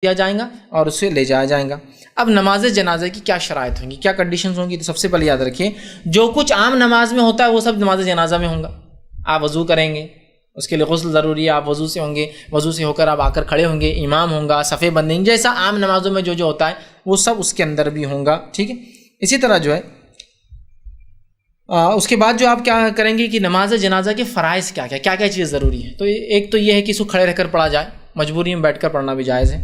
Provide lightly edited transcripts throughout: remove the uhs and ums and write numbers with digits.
دیا جائے گا اور اسے لے جایا جائے گا۔ اب نماز جنازے کی کیا شرائط ہوں گی، کیا کنڈیشنز ہوں گی؟ تو سب سے پہلے یاد رکھیے جو کچھ عام نماز میں ہوتا ہے وہ سب نماز جنازہ میں ہوں گا۔ آپ وضو کریں گے، اس کے لیے غسل ضروری ہے، آپ وضو سے ہوں گے، وضو سے ہو کر آپ آ کر کھڑے ہوں گے، امام ہوں گا، صفے بندیں گے، جیسا عام نمازوں میں جو ہوتا ہے وہ سب اس کے اندر بھی ہوں گا، ٹھیک ہے۔ اسی طرح جو ہے اس کے بعد جو آپ کیا کریں گے کہ نماز جنازہ کے فرائض کیا کیا چیز ضروری ہے۔ تو ایک تو یہ ہے کہ اس کو کھڑے رہ کر پڑھا جائے، مجبوری میں بیٹھ کر پڑھنا بھی جائز ہے۔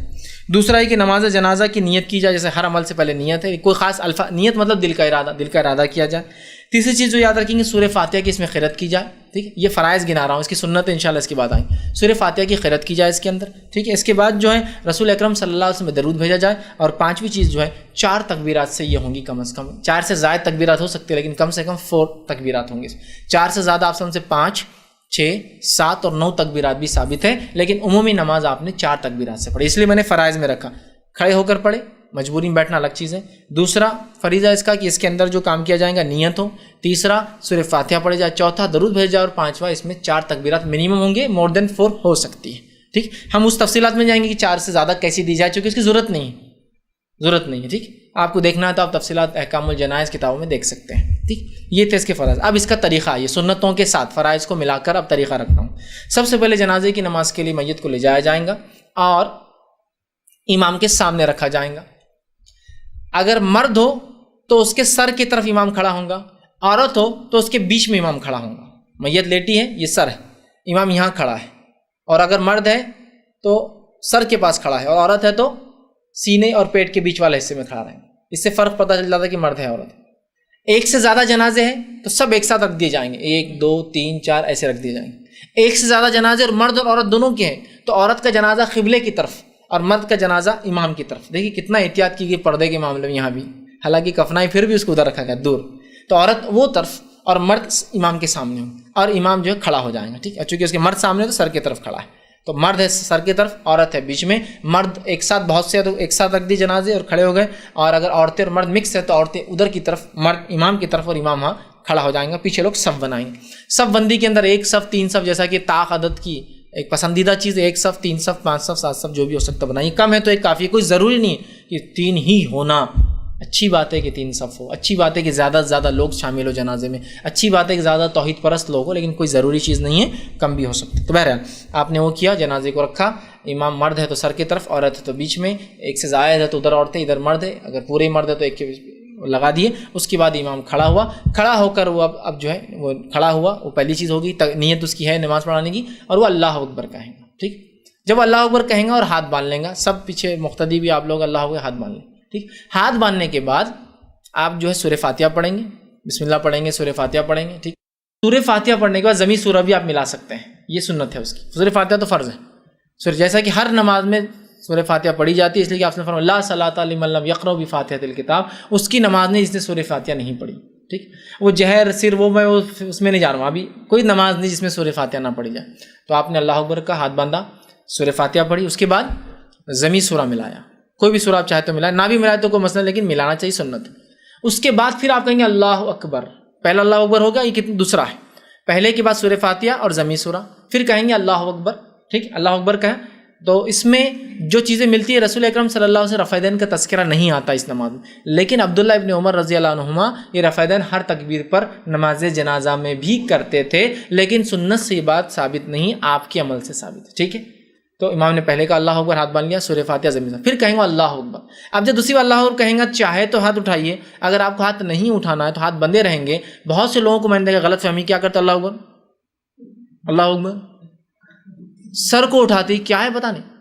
دوسرا ہے کہ نماز جنازہ کی نیت کی جائے، جیسے ہر عمل سے پہلے نیت ہے، کوئی خاص نیت مطلب دل کا ارادہ کیا جائے۔ تیسری چیز جو یاد رکھیں گے سورہ فاتحہ کی اس میں قرأت کی جائے، ٹھیک ہے۔ یہ فرائض گنا رہا ہوں، اس کی سنت انشاءاللہ اس کے بعد آئیں۔ سورہ فاتحہ کی قرأت کی جائے اس کے اندر، ٹھیک ہے۔ اس کے بعد جو ہے رسول اکرم صلی اللہ علیہ وسلم میں درود بھیجا جائے، اور پانچویں چیز جو ہے 4 تکبیرات سے یہ ہوں گی، کم از کم 4 سے زائد تکبیرات ہو سکتے ہیں لیکن کم سے کم 4 تکبیرات ہوں گے۔ 4 سے زیادہ آپ سے 5، 6، 7 اور 9 تکبیرات بھی ثابت ہے، لیکن عمومی نماز آپ نے 4 تکبیرات سے پڑھی، اس لیے میں نے فرائض میں رکھا۔ کھڑے ہو کر پڑھے، مجبوری میں بیٹھنا الگ چیز ہے۔ دوسرا فریضہ اس کا کہ اس کے اندر جو کام کیا جائے گا نیت ہو۔ تیسرا سورہ فاتحہ پڑھے جائے۔ چوتھا درود بھیجا جائے، اور پانچواں اس میں 4 تکبیرات منیمم ہوں گے، مور دین 4 ہو سکتی ہے، ٹھیک۔ ہم اس تفصیلات میں جائیں گے کہ 4 سے زیادہ کیسی دی جائے، چونکہ اس کی ضرورت نہیں ہے، ٹھیک۔ آپ کو دیکھنا ہے تو آپ تفصیلات احکام الجنائز کتابوں میں دیکھ سکتے ہیں، ٹھیک۔ یہ تھے اس کے فرائض۔ اب اس کا طریقہ، یہ سنتوں کے ساتھ فرائض کو ملا کر اب طریقہ رکھتا ہوں۔ سب سے پہلے جنازے کی نماز کے لیے میت کو لے جایا جائے گا اور امام کے سامنے رکھا جائے گا۔ اگر مرد ہو تو اس کے سر کی طرف امام کھڑا ہوگا، عورت ہو تو اس کے بیچ میں امام کھڑا ہوگا۔ میت لیٹی ہے، یہ سر ہے، امام یہاں کھڑا ہے، اور اگر مرد ہے تو سر کے پاس کھڑا ہے، اور عورت ہے تو سینے اور پیٹ کے بیچ والے حصے میں کھڑا رہے ہیں۔ اس سے فرق پتہ چل جاتا ہے کہ مرد ہے عورت ہے۔ ایک سے زیادہ جنازے ہیں تو سب ایک ساتھ رکھ دیے جائیں گے، 1، 2، 3، 4 ایسے رکھ دیے جائیں گے۔ ایک سے زیادہ جنازے اور مرد اور عورت دونوں کے ہیں تو عورت کا جنازہ قبلے کی طرف اور مرد کا جنازہ امام کی طرف۔ دیکھیے کتنا احتیاط کی گئی پردے کے معاملے میں، یہاں بھی حالانکہ کفنائی پھر بھی اس کو ادھر رکھا گیا دور، تو عورت وہ طرف اور مرد امام کے سامنے ہو، اور امام جو ہے کھڑا ہو جائے گا، ٹھیک ہے۔ چونکہ اس کے مرد سامنے ہے تو سر کی طرف کھڑا ہے، تو مرد ہے سر کی طرف، عورت ہے بیچ میں۔ مرد ایک ساتھ بہت سے تو ایک ساتھ رکھ دی جنازے اور کھڑے ہو گئے، اور اگر عورتیں اور مرد مکس ہے تو عورتیں ادھر کی طرف، مرد امام کی طرف اور امام وہاں کھڑا ہو جائیں گا۔ پیچھے لوگ صف بنائیں گے۔ صف بندی کے اندر 1 صف 3 صف، جیسا کہ طاق عدد کی ایک پسندیدہ چیز، 1 صف 3 صف 5 صف 7 صف جو بھی ہو سکتا بنائیے۔ کم ہے تو ایک کافی، کوئی ضروری نہیں ہے کہ 3 ہی ہونا۔ اچھی بات ہے کہ 3 صف ہو، اچھی بات ہے کہ زیادہ سے زیادہ لوگ شامل ہو جنازے میں، اچھی بات ہے کہ زیادہ توحید پرست لوگ ہو، لیکن کوئی ضروری چیز نہیں ہے، کم بھی ہو سکتی۔ تو بہرحال آپ نے وہ کیا، جنازے کو رکھا، امام مرد ہے تو سر کی طرف، عورت ہے تو بیچ میں، 1 سے زائد ہے تو ادھر عورتیں ادھر مرد ہے، اگر پورے مرد ہے تو 1 کے لگا دیے۔ اس کے بعد امام کھڑا ہوا، کھڑا ہو کر وہ اب جو ہے وہ کھڑا ہوا، وہ پہلی چیز ہوگی، نیت اس کی ہے نماز پڑھانے کی، اور وہ اللہ اکبر کہیں گا، ٹھیک۔ جب اللہ اکبر کہیں گا اور ہاتھ باندھ لیں گا، سب پیچھے مقتدی بھی آپ لوگ اللہ اکبر ہاتھ باندھ لیں، ٹھیک۔ ہاتھ باندھنے کے بعد آپ جو ہے سورہ فاتحہ پڑھیں گے، بسم اللہ پڑھیں گے، سورہ فاتحہ پڑھیں گے، ٹھیک۔ سورہ فاتحہ پڑھنے کے بعد ضمی سورہ بھی آپ ملا سکتے ہیں، یہ سنت ہے اس کی۔ سورہ فاتحہ تو فرض ہے، سورہ جیسا کہ ہر نماز میں سورہ فاتحہ پڑھی جاتی ہے، اس لیے کہ آپ نے فرمایا لا صلاۃ لمن لم یقرأ بفاتحۃ الکتاب، اس کی نماز نہیں جس نے سورہ فاتحہ نہیں پڑھی، ٹھیک۔ وہ جہر سر وہ میں اس میں نہیں جا رہا ہوں، ابھی کوئی نماز نہیں جس میں سورہ فاتحہ نہ پڑھی جائے۔ تو آپ نے اللہ اکبر کا ہاتھ باندھا، سورہ فاتحہ پڑھی، اس کے بعد ضمی سورہ ملایا، کوئی بھی سورہ آپ چاہے تو ملائے، نہ بھی ملائے تو کوئی مسئلہ، لیکن ملانا چاہیے، سنت ہے۔ اس کے بعد پھر آپ کہیں گے اللہ اکبر، پہلا اللہ اکبر ہوگا، یہ کتنا دوسرا ہے، پہلے کے بعد سورہ فاتحہ اور ضمی سورہ، پھر کہیں گے اللہ اکبر، ٹھیک۔ اللہ اکبر کہیں تو اس میں جو چیزیں ملتی ہے، رسول اکرم صلی اللہ علیہ وسلم رفع دین کا تذکرہ نہیں آتا اس نماز میں، لیکن عبداللہ ابن عمر رضی اللہ عنہما یہ رفع دین ہر تکبیر پر نماز جنازہ میں بھی کرتے تھے، لیکن سنت سے یہ بات ثابت نہیں، آپ کے عمل سے ثابت ہے، ٹھیک ہے۔ تو امام نے پہلے کا اللہ اکبر ہاتھ باندھ لیا، سورہ فاتحہ ضمی سورہ، پھر کہیں گے اللہ اکبر۔ اب جب دوسری بار اللہ اکبر کہیں گا، چاہے تو ہاتھ اٹھائیے، اگر آپ کو ہاتھ نہیں اٹھانا ہے تو ہاتھ بندے رہیں گے۔ بہت سے لوگوں کو میں نے دیکھا غلط فہمی، کیا کرتے اللہ اکبر، اللہ اکبر، سر کو اٹھاتے، کیا ہے پتہ نہیں،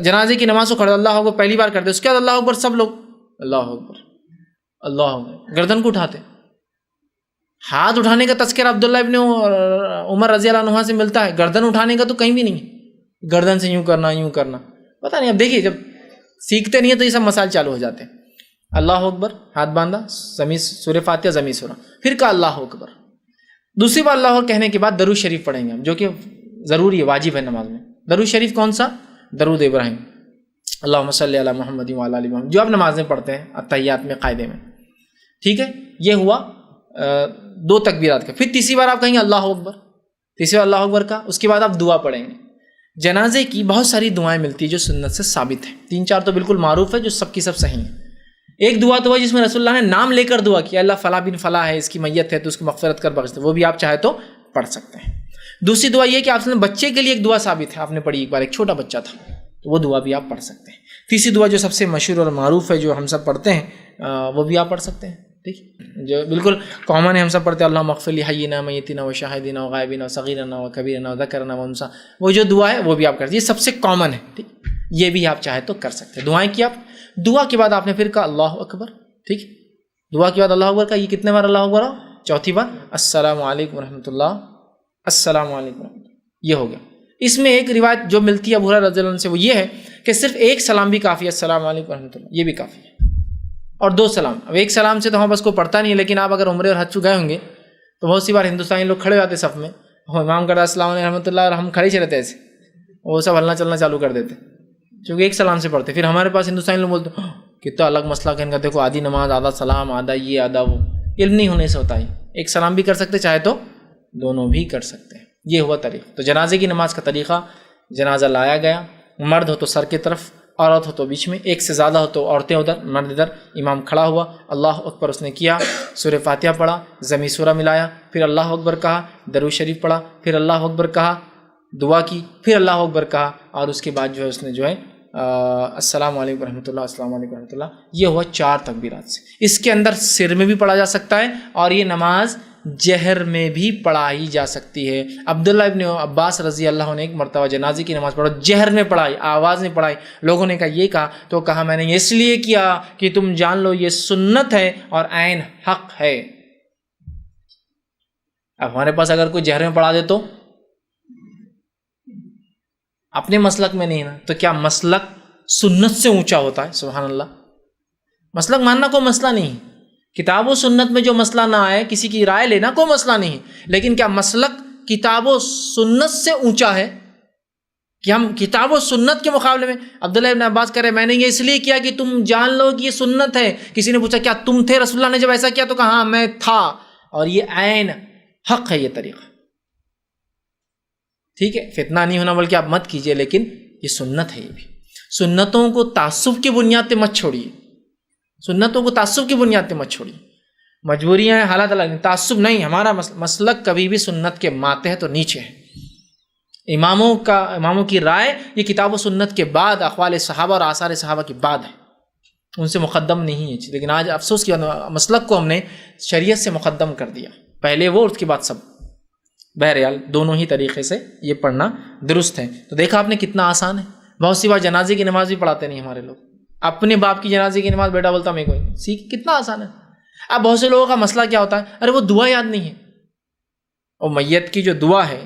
جنازے کی نماز کو کھڑے اللہ اکبر پہلی بار کرتے، اس کے بعد اللہ اکبر، سب لوگ اللہ اکبر اللہ اکبر، گردن کو اٹھاتے۔ ہاتھ اٹھانے کا تذکرہ عبداللہ ابن عمر رضی اللہ عنہ سے ملتا ہے، گردن اٹھانے کا تو کہیں بھی نہیں ہے، گردن سے یوں کرنا پتہ نہیں۔ اب دیکھیے جب سیکھتے نہیں ہیں تو یہ سب مسائل چالو ہو جاتے ہیں۔ اللہ اکبر ہاتھ باندھا، سورہ فاتحہ ضمی سورہ، پھر کہا اللہ اکبر۔ دوسری بار اللہ اکبر کہنے کے بعد درود شریف پڑھیں گے، جو کہ ضروری ہے، واجب ہے نماز میں۔ درود شریف کون سا؟ درود ابراہیم، اللہم صلی علی محمد وعلی آل محمد، جو آپ نماز میں پڑھتے ہیں اتحیات میں، قاعدے میں، ٹھیک ہے۔ یہ ہوا 2 تکبیرات کا۔ پھر تیسری بار آپ کہیں گے اللہ اکبر، تیسری بار اللہ اکبر کا، اس کے بعد آپ دعا پڑھیں گے۔ جنازے کی بہت ساری دعائیں ملتی ہیں جو سنت سے ثابت ہیں. 3-4 تو بالکل معروف ہے جو سب کی سب صحیح ہیں. ایک دعا تو ہے جس میں رسول اللہ نے نام لے کر دعا کیا، اللہ فلاں بن فلاں ہے، اس کی میت ہے تو اس کی مغفرت کر بخش دے، وہ بھی آپ چاہے تو پڑھ سکتے ہیں. دوسری دعا یہ کہ آپ نے بچے کے لیے ایک دعا ثابت ہے، آپ نے پڑھی ایک بار، ایک چھوٹا بچہ تھا تو وہ دعا بھی آپ پڑھ سکتے ہیں. تیسری دعا جو سب سے مشہور اور معروف ہے جو ہم سب پڑھتے ہیں وہ بھی آپ پڑھ سکتے ہیں. ٹھیک، جو بالکل کامن ہے، ہم سب پڑھتے ہیں اللہم اغفر لی حینا میتنا و شاہدنا و غائبنا و صغیرنا و کبیرنا و ذکرنا و انثیٰ، وہ جو دعا ہے وہ بھی آپ کرتے ہیں. یہ سب سے کامن ہے. ٹھیک، یہ بھی آپ چاہے تو کر سکتے ہیں. دعائیں کی آپ، دعا کے بعد آپ نے پھر کہا اللہ اکبر. ٹھیک، دعا کے بعد اللہ اکبر کا، یہ کتنے بار اللہ اکبر ہو؟ چوتھی بار السلام علیکم ورحمۃ اللہ، السلام علیکم ورحمۃ اللہ، یہ ہو گیا. اس میں ایک روایت جو ملتی ہے ابو ہریرہ رضی اللہ عنہ سے وہ یہ ہے کہ صرف ایک سلام بھی کافی ہے، السلام علیکم ورحمۃ اللہ، یہ بھی کافی ہے، اور 2 سلام. اب ایک سلام سے تو ہم بس کو پڑھتا نہیں ہے، لیکن آپ اگر عمرے اور حج گئے ہوں گے تو بہت سی بار ہندوستانی لوگ کھڑے ہوتے صف میں، امام کرتا السلام علیکم ورحمۃ اللہ، اور ہم کھڑے ہی رہتے ایسے، وہ سب ہلنا چلنا چالو کر دیتے کیونکہ ایک سلام سے پڑھتے. پھر ہمارے پاس ہندوستانی لوگ بولتے کتنا الگ مسئلہ کہ ان کا دیکھو آدھی نماز آدھا سلام آدھا یہ آدھا وہ، علم نہیں ہونے سے ہوتا ہے. ایک سلام بھی کر سکتے، چاہے تو دونوں بھی کر سکتے ہیں. یہ ہوا طریقہ. تو جنازے کی نماز کا طریقہ، جنازہ لایا گیا، مرد ہو تو سر کی طرف، عورت ہو تو بیچ میں، ایک سے زیادہ ہو تو عورتیں ادھر مرد ادھر، امام کھڑا ہوا، اللہ اکبر اس نے کیا، سورہ فاتحہ پڑھا، ضمی سورہ ملایا، پھر اللہ اکبر کہا، درود شریف پڑھا، پھر اللہ اکبر کہا، دعا کی، پھر اللہ اکبر کہا، اور اس کے بعد جو ہے اس نے جو ہے السلام علیکم ورحمۃ اللہ، السلام علیکم ورحمۃ اللہ. یہ ہوا 4 تکبیرات سے. اس کے اندر سر میں بھی پڑھا جا سکتا ہے اور یہ نماز جہر میں بھی پڑھائی جا سکتی ہے. عبداللہ ابن عباس رضی اللہ عنہ نے ایک مرتبہ جنازے کی نماز پڑھا، جہر میں پڑھائی، آواز میں پڑھائی. لوگوں نے کہا یہ کہا تو کہا میں نے اس لیے کیا کہ تم جان لو یہ سنت ہے اور عین حق ہے. اب ہمارے پاس اگر کوئی جہر میں پڑھا دے تو اپنے مسلک میں نہیں نا، تو کیا مسلک سنت سے اونچا ہوتا ہے؟ سبحان اللہ. مسلک ماننا کوئی مسئلہ نہیں، کتاب و سنت میں جو مسئلہ نہ آئے کسی کی رائے لینا کوئی مسئلہ نہیں، لیکن کیا مسلک کتاب و سنت سے اونچا ہے کہ ہم کتاب و سنت کے مقابلے میں؟ عبداللہ ابن عباس کہہ رہے میں نے یہ اس لیے کیا کہ تم جان لو کہ یہ سنت ہے. کسی نے پوچھا کیا تم تھے رسول اللہ نے جب ایسا کیا؟ تو کہا ہاں میں تھا، اور یہ عین حق ہے یہ طریقہ. ٹھیک ہے، فتنہ نہیں ہونا بلکہ آپ مت کیجئے، لیکن یہ سنت ہے. یہ بھی سنتوں کو تعصب کی بنیاد پہ مت چھوڑیے، سنتوں کو تعصب کی بنیاد پہ مت چھوڑیے. مجبوریاں ہیں، حالات الگ ہیں، تعصب نہیں. ہمارا مسلک کبھی بھی سنت کے ماتحت اور نیچے ہے. اماموں کی رائے یہ کتاب و سنت کے بعد، اقوال صحابہ اور آثار صحابہ کے بعد ہے، ان سے مقدم نہیں ہے. لیکن آج افسوس کی مسلک کو ہم نے شریعت سے مقدم کر دیا، پہلے وہ اس کے بعد سب. بہرحال دونوں ہی طریقے سے یہ پڑھنا درست ہے. تو دیکھا آپ نے کتنا آسان ہے. بہت سی بار جنازے کی نماز بھی پڑھاتے نہیں ہمارے لوگ. اپنے باپ کی جنازے کی نماز بیٹا بولتا میں کوئی نہیں سیکھ، کتنا آسان ہے. اب بہت سے لوگوں کا مسئلہ کیا ہوتا ہے، ارے وہ دعا یاد نہیں ہے، اور میت کی جو دعا ہے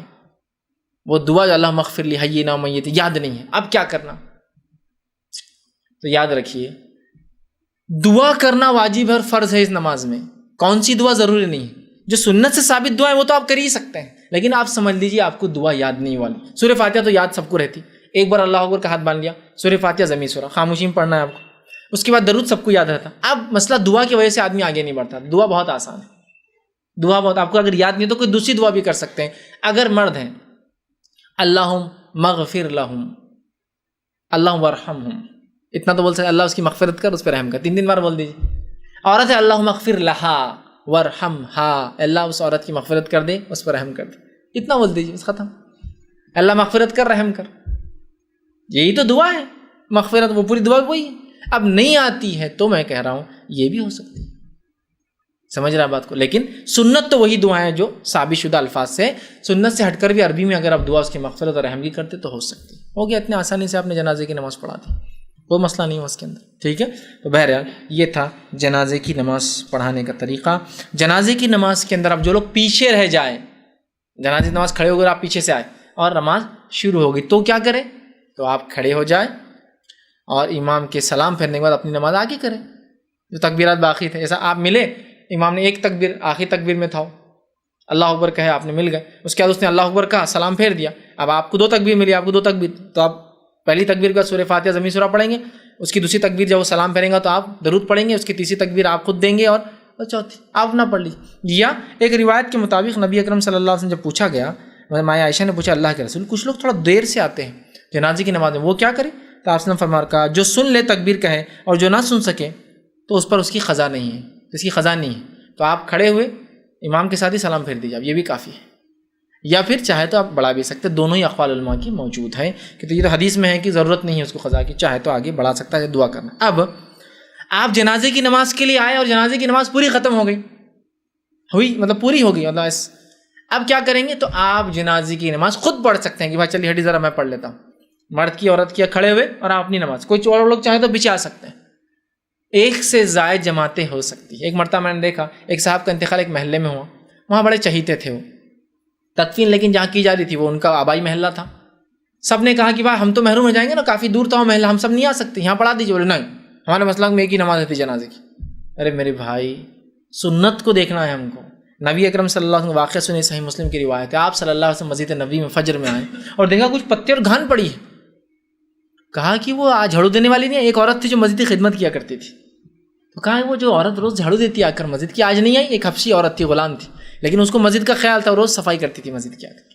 وہ دعا جو اللہم اغفر لی حینا و میت یاد نہیں ہے. اب کیا کرنا؟ تو یاد رکھیے دعا کرنا واجب ہے اور فرض ہے اس نماز میں. کون سی دعا ضروری نہیں ہے، جو سنت سے ثابت دعا ہے وہ تو آپ کر ہی سکتے ہیں، لیکن آپ سمجھ لیجیے آپ کو دعا یاد نہیں والی. سورہ فاتحہ تو یاد سب کو رہتی، ایک بار اللہ اکبر کا ہاتھ باندھ لیا، سورہ فاتحہ ضمی سورہ خاموشی میں پڑھنا ہے آپ کو. اس کے بعد درود سب کو یاد رہتا. اب مسئلہ دعا کی وجہ سے آدمی آگے نہیں بڑھتا. دعا بہت آسان ہے، دعا بہت، آپ کو اگر یاد نہیں تو کوئی دوسری دعا بھی کر سکتے ہیں. اگر مرد ہیں اللہم مغفر لہم، اللہم ورحمہم، اتنا تو بول سکتے اللہ اس کی مغفرت کر، اس پہ رحم کر، 3 بار بول دیجیے. عورت ہے اللہم اغفر لہا ورحمہا، اللہ اس عورت کی مغفرت کر دے، اس پر رحم کر دے، اتنا بول دیجیے، ختم. اللہ مغفرت کر، رحم کر، یہی تو دعا ہے. مغفرت وہ پوری دعا وہی ہے. اب نہیں آتی ہے تو میں کہہ رہا ہوں یہ بھی ہو سکتی ہے، سمجھ رہا بات کو. لیکن سنت تو وہی دعائیں جو ثابت شدہ الفاظ سے، سنت سے ہٹ کر بھی عربی میں اگر آپ دعا اس کی مغفرت اور رحم کی کرتے تو ہو سکتی. ہو گیا، اتنے آسانی سے آپ نے جنازے کی نماز پڑھا دی، کوئی مسئلہ نہیں ہو اس کے اندر. ٹھیک ہے، تو بہرحال یہ تھا جنازے کی نماز پڑھانے کا طریقہ. جنازے کی نماز کے اندر اب جو لوگ پیچھے رہ جائیں، جنازے کی نماز کھڑے ہو گئے، آپ پیچھے سے آئے اور نماز شروع ہو گئی، تو کیا کریں؟ تو آپ کھڑے ہو جائیں اور امام کے سلام پھیرنے کے بعد اپنی نماز آگے کریں. جو تکبیرات باقی تھے، ایسا آپ ملے امام نے ایک تکبیر آخری تکبیر میں تھا، اللہ اکبر کہے، آپ نے مل گئے، اس کے بعد اس نے اللہ اکبر کہا، سلام پھیر دیا. اب آپ کو 2 تکبیر ملی، آپ کو 2 تکبیر، تو آپ پہلی تکبیر کے بعد سورہ فاتحہ ضمی سورہ پڑھیں گے، اس کی دوسری تکبیر جب وہ سلام پھیریں گا تو آپ درود پڑھیں گے، اس کی تیسری تکبیر آپ خود دیں گے، اور چوتھی آپ نہ پڑھ لیجیے. یا ایک روایت کے مطابق نبی اکرم صلی اللہ علیہ وسلم جب پوچھا گیا، مائیں عائشہ نے پوچھا اللہ کے رسول کچھ لوگ تھوڑا دیر سے آتے ہیں، جنازے کی نماز میں وہ کیا کرے؟ تو آپ نے فرمایا کہا جو سن لے تکبیر کہے اور جو نہ سن سکے تو اس پر اس کی قضا نہیں ہے، اس کی قضا نہیں ہے، تو آپ کھڑے ہوئے امام کے ساتھ ہی سلام پھیر دیجیے، یہ بھی کافی ہے، یا پھر چاہے تو آپ بڑھا بھی سکتے، دونوں ہی اقوال علماء کی موجود ہے کہ تو یہ تو حدیث میں ہے کہ ضرورت نہیں ہے اس کو قضا کی، چاہے تو آگے بڑھا سکتا ہے دعا کرنا۔ اب آپ جنازے کی نماز کے لیے آئے اور جنازے کی نماز پوری ختم ہو گئی، مطلب پوری ہو گئی، اب کیا کریں گے؟ تو آپ جنازے کی نماز خود پڑھ سکتے ہیں کہ بھائی چلیے ہٹی ذرا میں پڑھ لیتا ہوں، مرد کی عورت کی کھڑے ہوئے اور آپ اپنی نماز، کوئی اور لوگ چاہیں تو بچا سکتے ہیں، ایک سے زائد جماعتیں ہو سکتی ہیں۔ ایک مرتبہ میں نے دیکھا ایک صاحب کا انتقال ایک محلے میں ہوا، وہاں بڑے چہیتے تھے، وہ تدفین لیکن جہاں کی جا رہی تھی وہ ان کا آبائی محلہ تھا، سب نے کہا کہ بھائی ہم تو محروم ہو جائیں گے نا، کافی دور تھا وہ محلہ، ہم سب نہیں آ سکتے، یہاں پڑھا دیجیے۔ بولے نہیں، ہمارے مسلک میں ایک ہی نماز ہوتی جنازے کی۔ ارے میرے بھائی، سنت کو دیکھنا ہے ہم کو، نبی اکرم صلی اللہ علیہ وسلم واقعہ سنی، صحیح مسلم کی روایت ہے، آپ صلی اللہ علیہ وسلم مسجد نبی میں فجر میں آئے اور دیکھا کچھ پتے اور گھان پڑی ہے، کہا کہ وہ آج جھاڑو دینے والی نہیں، ایک عورت تھی جو مسجد کی خدمت کیا کرتی تھی، تو کہا وہ جو عورت روز جھاڑو دیتی آ کر مسجد کی، آج نہیں آئی، ایک حبشی عورت تھی، غلام تھی، لیکن اس کو مسجد کا خیال تھا، روز صفائی کرتی تھی مسجد کی آ کر،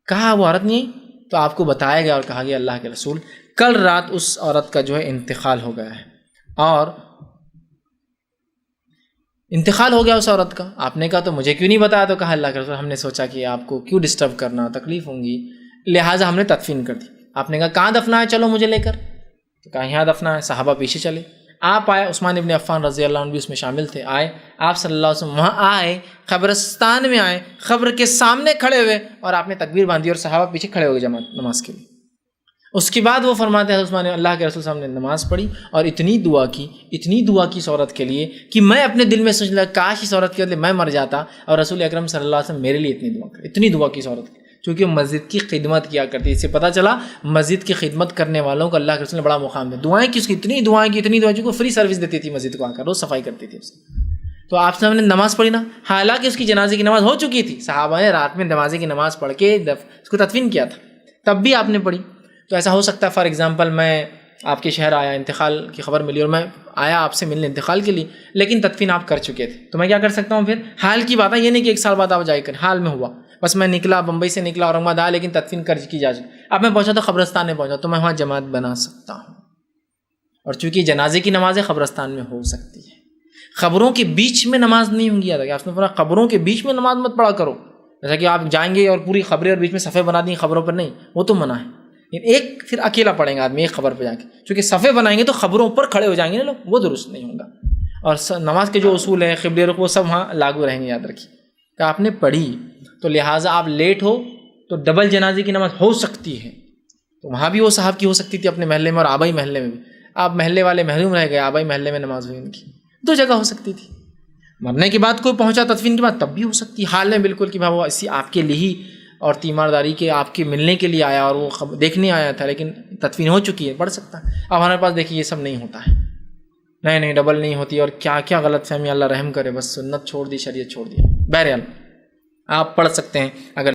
کہا وہ عورت نہیں آئی، تو آپ کو بتایا گیا اور کہا گیا اللہ کے رسول کل رات اس عورت کا جو ہے انتقال ہو گیا ہے، اور انتقال ہو گیا اس عورت کا۔ آپ نے کہا تو مجھے کیوں نہیں بتایا؟ تو کہا اللہ کے رسول ہم نے سوچا کہ آپ کو کیوں ڈسٹرب کرنا، تکلیف ہوں گی، لہٰذا ہم نے تدفین کر دی۔ آپ نے کہا کہاں دفنا ہے، چلو مجھے لے کر، تو کہا یہاں دفنا ہے، صحابہ پیچھے چلے، آپ آئے، عثمان ابن عفان رضی اللہ عنہ بھی اس میں شامل تھے، آئے آپ صلی اللہ علیہ وسلم وہاں آئے، قبرستان میں آئے، قبر کے سامنے کھڑے ہوئے اور آپ نے تکبیر باندھی اور صحابہ پیچھے کھڑے ہو گئے جماعت نماز کے لیے۔ اس کے بعد وہ فرماتے ہیں عثمان، اللہ کے رسول صاحب نے نماز پڑھی اور اتنی دعا کی اس عورت کے لیے کہ میں اپنے دل میں سوچ لگا کاش اس عورت کے بدلے میں مر جاتا اور رسول اکرم صلی اللہ علیہ وسلم میرے لیے اتنی دعا کی اس عورت کی، چونکہ وہ مسجد کی خدمت کیا کرتی، اس سے پتہ چلا مسجد کی خدمت کرنے والوں کو اللہ کے رسول نے بڑا مقام دیا۔ دعائیں کی اس کی اتنی دعائیں چونکہ فری سروس دیتی تھی مسجد کو آ کر، روز صفائی کرتی تھی اس کی۔ تو آپ صاحب نے نماز پڑھی نا، حالانکہ اس کی جنازے کی نماز ہو چکی تھی، صحابہ نے رات میں جنازے کی نماز پڑھ کے اس کو تدفین کیا تھا، تب بھی آپ نے پڑھی۔ تو ایسا ہو سکتا ہے فار ایگزامپل میں آپ کے شہر آیا، انتقال کی خبر ملی اور میں آیا آپ سے ملنے انتقال کے لیے، لیکن تدفین آپ کر چکے تھے، تو میں کیا کر سکتا ہوں؟ پھر حال کی بات ہے، یہ نہیں کہ ایک سال بعد آپ جائے کر، حال میں ہوا، بس میں نکلا بمبئی سے نکلا اورنگ آباد آیا لیکن تدفین کی جا چکی، اب میں پہنچا تو قبرستان میں پہنچا تو میں وہاں جماعت بنا سکتا ہوں، اور چونکہ جنازے کی نمازیں قبرستان میں ہو سکتی ہے، قبروں کے بیچ میں نماز نہیں ہوں گی، یاد رکھیں، آپ نے فرمایا قبروں کے بیچ میں نماز مت پڑھا کرو، جیسا کہ آپ جائیں گے اور پوری قبریں اور بیچ میں صفحے بنا دیں قبروں پر، نہیں، وہ تو منع ہے، ایک پھر اکیلا پڑھیں گا آدمی ایک قبر پہ جا کے، چونکہ صفحے بنائیں گے تو قبروں پر کھڑے ہو جائیں گے نا لوگ، وہ درست نہیں ہوگا، اور نماز کے جو اصول ہیں قبلے رخ وہ سب وہاں لاگو رہیں گے، یاد رکھیے۔ کہ آپ نے پڑھی تو لہٰذا آپ لیٹ ہو تو ڈبل جنازے کی نماز ہو سکتی ہے، تو وہاں بھی وہ صاحب کی ہو سکتی تھی اپنے محلے میں اور آبائی محلے میں بھی، آپ محلے والے محروم رہ گئے، آبائی محلے میں نماز ہوئی ان کی، دو جگہ ہو سکتی تھی، مرنے کے بعد کوئی پہنچا تدفین کے بعد تب بھی ہو سکتی، حال میں بالکل کہ وہ اسی آپ کے لیے ہی اور تیمارداری کے آپ کے ملنے کے لیے آیا اور وہ دیکھنے آیا تھا لیکن تدفین ہو چکی ہے، پڑھ سکتا ہے۔ اب ہمارے پاس دیکھیے یہ سب نہیں ہوتا ہے، نہیں ڈبل نہیں ہوتی، اور کیا کیا غلط فہمی، اللہ رحم کرے، بس سنت چھوڑ دی، شریعت چھوڑ دیا۔ بہرحال آپ پڑھ سکتے ہیں اگر